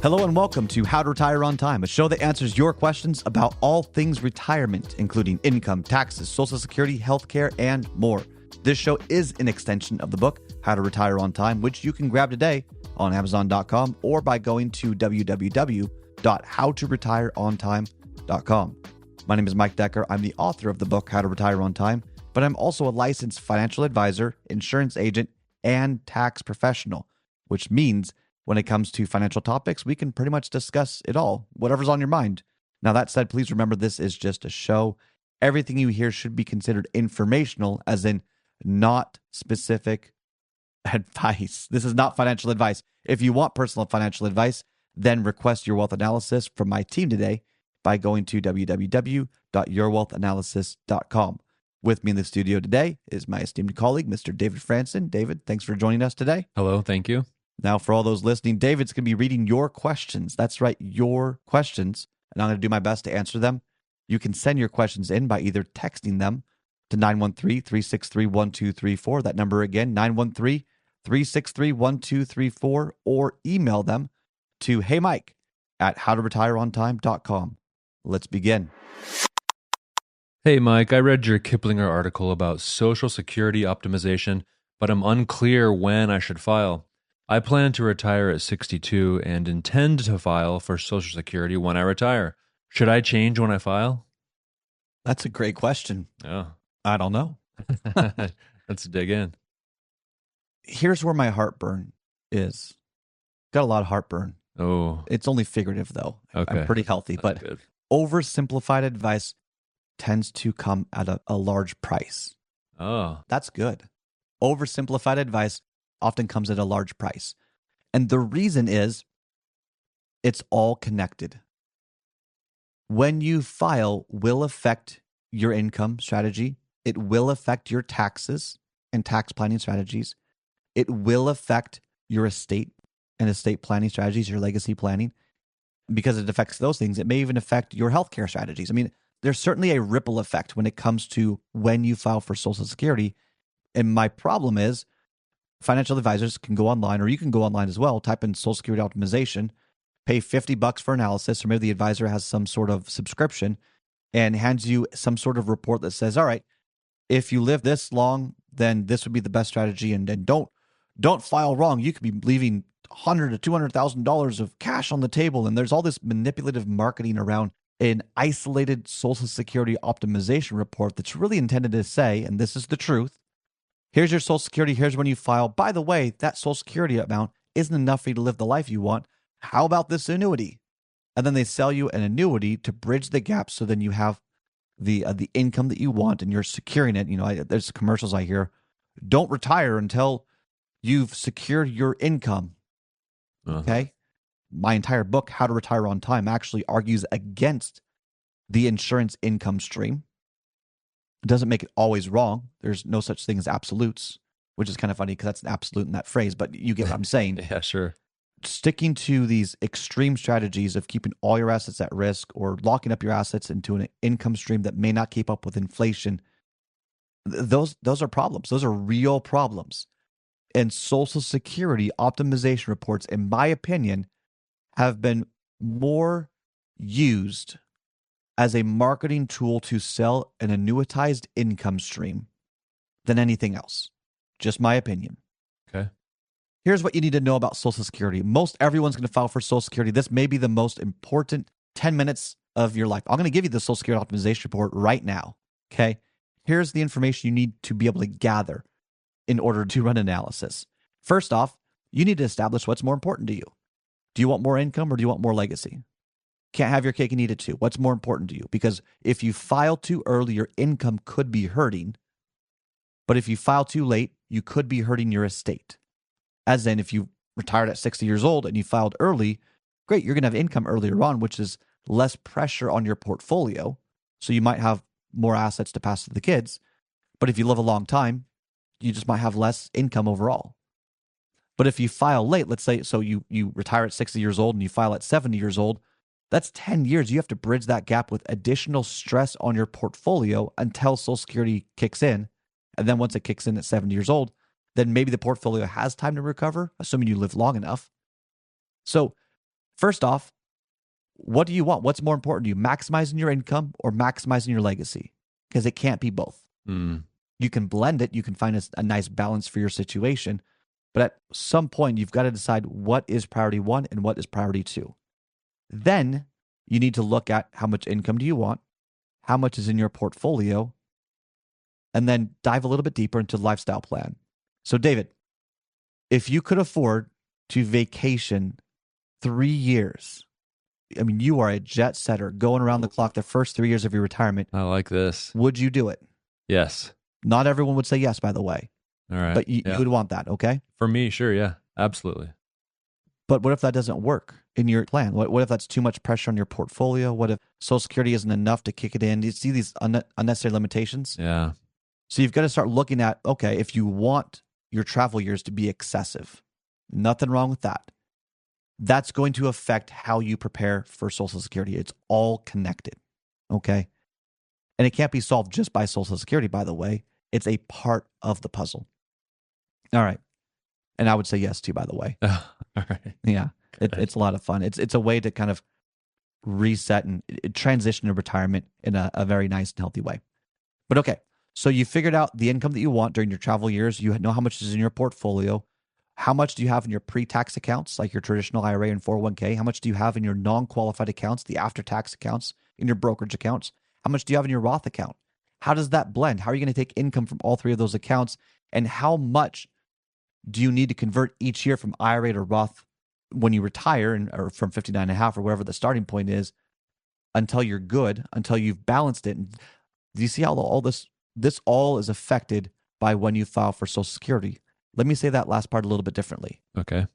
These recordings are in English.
Hello and welcome to How to Retire on Time, a show that answers your questions about all things retirement, including income, taxes, Social Security, healthcare, and more. This show is an extension of the book, How to Retire on Time, which you can grab today on Amazon.com or by going to www.howtoretireontime.com. My name is Mike Decker. I'm the author of the book, How to Retire on Time, but I'm also a licensed financial advisor, insurance agent, and tax professional, which means when it comes to financial topics, we can pretty much discuss it all, whatever's on your mind. Now, that said, please remember this is just a show. Everything you hear should be considered informational, as in not specific advice. This is not financial advice. If you want personal financial advice, then request your wealth analysis from my team today by going to www.yourwealthanalysis.com. With me in the studio today is my esteemed colleague, Mr. David Franson. David, thanks for joining us today. Hello, thank you. Now, for all those listening, David's going to be reading your questions. That's right, your questions. And I'm going to do my best to answer them. You can send your questions in by either texting them to 913-363-1234. That number again, 913-363-1234. Or email them to heymike@howtoretireontime.com. Let's begin. Hey, Mike, I read your Kiplinger article about Social Security optimization, but I'm unclear when I should file. I plan to retire at 62 and intend to file for Social Security when I retire. Should I change when I file? That's a great question. Oh. I don't know. Let's dig in. Here's where my heartburn is. Got a lot of heartburn. Oh. It's only figurative, though. Okay. I'm pretty healthy, That's but good. Oversimplified advice tends to come at a large price. Oh. That's good. Oversimplified advice often comes at a large price. And the reason is it's all connected. When you file will affect your income strategy. It will affect your taxes and tax planning strategies. It will affect your estate and estate planning strategies, your legacy planning. Because it affects those things, it may even affect your healthcare strategies. I mean, there's certainly a ripple effect when it comes to when you file for Social Security. And my problem is financial advisors can go online, or you can go online as well, type in Social Security optimization, pay $50 for analysis, or maybe the advisor has some sort of subscription and hands you some sort of report that says, all right, if you live this long, then this would be the best strategy. And then don't file wrong. You could be leaving $100,000 to $200,000 of cash on the table. And there's all this manipulative marketing around an isolated Social Security optimization report that's really intended to say, and this is the truth, here's your Social Security, here's when you file. By the way, that Social Security amount isn't enough for you to live the life you want. How about this annuity? And then they sell you an annuity to bridge the gap so then you have the income that you want and you're securing it. You know, there's commercials I hear, don't retire until you've secured your income. Okay? My entire book, How to Retire on Time, actually argues against the insurance income stream. It doesn't make it always wrong. There's no such thing as absolutes, which is kind of funny because that's an absolute in that phrase, but you get what I'm saying. Yeah, sure. Sticking to these extreme strategies of keeping all your assets at risk or locking up your assets into an income stream that may not keep up with inflation, those are problems. Those are real problems. And Social Security optimization reports, in my opinion, have been more used as a marketing tool to sell an annuitized income stream than anything else. Just my opinion. Okay. Here's what you need to know about Social Security. Most everyone's going to file for Social Security. This may be the most important 10 minutes of your life. I'm going to give you the Social Security optimization report right now. Okay. Here's the information you need to be able to gather in order to run analysis. First off, you need to establish what's more important to you. Do you want more income or do you want more legacy? Can't have your cake and eat it too. What's more important to you? Because if you file too early, your income could be hurting. But if you file too late, you could be hurting your estate. As in, if you retired at 60 years old and you filed early, great, you're going to have income earlier on, which is less pressure on your portfolio. So you might have more assets to pass to the kids. But if you live a long time, you just might have less income overall. But if you file late, let's say, so you retire at 60 years old and you file at 70 years old, that's 10 years. You have to bridge that gap with additional stress on your portfolio until Social Security kicks in. And then once it kicks in at 70 years old, then maybe the portfolio has time to recover, assuming you live long enough. So First off, what do you want? What's more important to you, maximizing your income or maximizing your legacy? Because it can't be both. Mm. You can blend it. You can find a nice balance for your situation. But at some point, you've got to decide what is priority one and what is priority two. Then you need to look at how much income do you want, how much is in your portfolio, and then dive a little bit deeper into the lifestyle plan. So, David, if you could afford to vacation 3 years, I mean, you are a jet setter going around the clock the first 3 years of your retirement. I like this. Would you do it? Yes. Not everyone would say yes, by the way. All right. But you would want that, okay? For me, sure. Yeah, absolutely. But what if that doesn't work in your plan? What if that's too much pressure on your portfolio? What if Social Security isn't enough to kick it in? You see these unnecessary limitations? Yeah. So you've got to start looking at, okay, if you want your travel years to be excessive, nothing wrong with that. That's going to affect how you prepare for Social Security. It's all connected, okay? And it can't be solved just by Social Security, by the way. It's a part of the puzzle. All right. And I would say yes too, by the way. All right. Yeah. It's a lot of fun. It's a way to kind of reset and transition to retirement in a very nice and healthy way. But okay. So you figured out the income that you want during your travel years. You know how much is in your portfolio. How much do you have in your pre-tax accounts, like your traditional IRA and 401k? How much do you have in your non-qualified accounts, the after-tax accounts, in your brokerage accounts? How much do you have in your Roth account? How does that blend? How are you going to take income from all three of those accounts? And how much do you need to convert each year from IRA to Roth when you retire, or from 59 and a half or whatever the starting point is, until you're good, until you've balanced it? And do you see how all this all is affected by when you file for Social Security? Let me say that last part a little bit differently. Okay.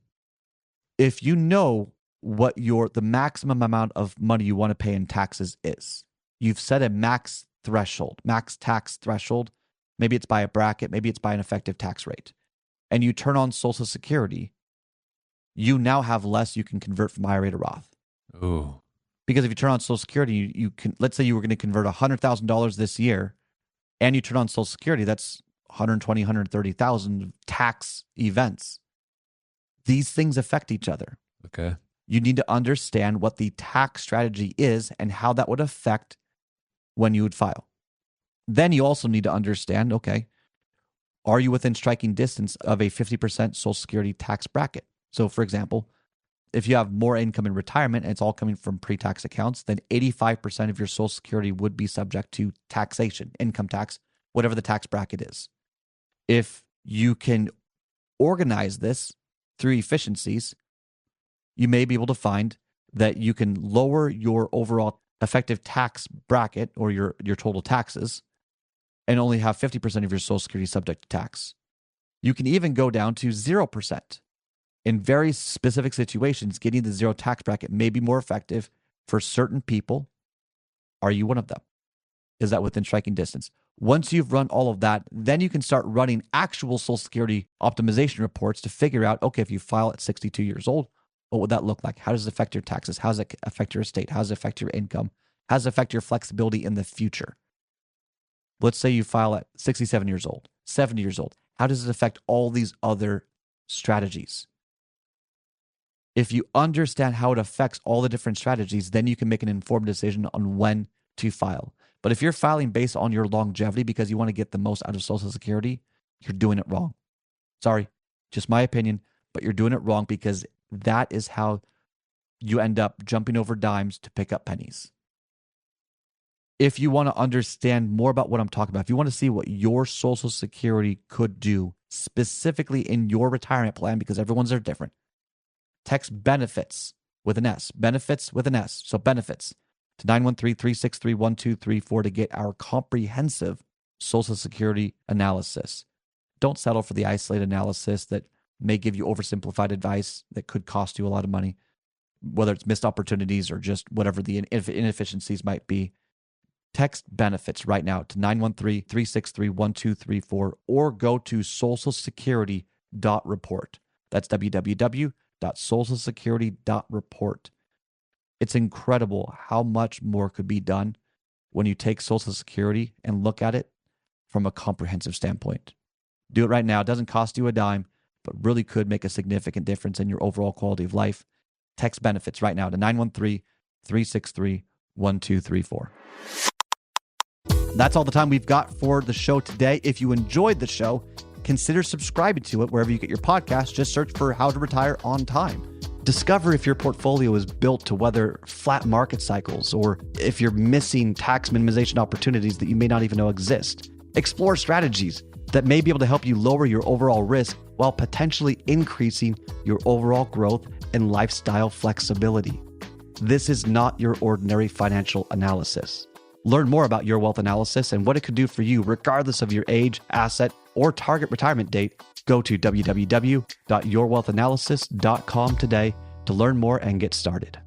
If you know what the maximum amount of money you want to pay in taxes is, you've set a max tax threshold. Maybe it's by a bracket, maybe it's by an effective tax rate. And you turn on Social Security, you now have less you can convert from IRA to Roth. Ooh. Because if you turn on Social Security, you can, let's say you were going to convert $100,000 this year, and you turn on Social Security, that's 120, 130,000 tax events. These things affect each other. Okay. You need to understand what the tax strategy is and how that would affect when you would file. Then you also need to understand, okay, are you within striking distance of a 50% Social Security tax bracket? So for example, if you have more income in retirement and it's all coming from pre-tax accounts, then 85% of your Social Security would be subject to taxation, income tax, whatever the tax bracket is. If you can organize this through efficiencies, you may be able to find that you can lower your overall effective tax bracket, or your total taxes, and only have 50% of your Social Security subject to tax. You can even go down to 0%. In very specific situations, getting the zero tax bracket may be more effective for certain people. Are you one of them? Is that within striking distance? Once you've run all of that, then you can start running actual Social Security optimization reports to figure out, okay, if you file at 62 years old, what would that look like? How does it affect your taxes? How does it affect your estate? How does it affect your income? How does it affect your flexibility in the future? Let's say you file at 67 years old, 70 years old. How does it affect all these other strategies? If you understand how it affects all the different strategies, then you can make an informed decision on when to file. But if you're filing based on your longevity because you want to get the most out of Social Security, you're doing it wrong. Sorry, just my opinion, but you're doing it wrong, because that is how you end up jumping over dimes to pick up pennies. If you want to understand more about what I'm talking about, if you want to see what your Social Security could do specifically in your retirement plan, because everyone's are different, text benefits with an S, benefits with an S. So benefits to 913-363-1234 to get our comprehensive Social Security analysis. Don't settle for the isolated analysis that may give you oversimplified advice that could cost you a lot of money, whether it's missed opportunities or just whatever the inefficiencies might be. Text benefits right now to 913-363-1234 or go to socialsecurity.report. That's www.socialsecurity.report. It's incredible how much more could be done when you take Social Security and look at it from a comprehensive standpoint. Do it right now. It doesn't cost you a dime, but really could make a significant difference in your overall quality of life. Text benefits right now to 913-363-1234. That's all the time we've got for the show today. If you enjoyed the show, consider subscribing to it wherever you get your podcasts. Just search for How to Retire on Time. Discover if your portfolio is built to weather flat market cycles or if you're missing tax minimization opportunities that you may not even know exist. Explore strategies that may be able to help you lower your overall risk while potentially increasing your overall growth and lifestyle flexibility. This is not your ordinary financial analysis. Learn more about Your Wealth Analysis and what it could do for you regardless of your age, asset, or target retirement date. Go to www.yourwealthanalysis.com today to learn more and get started.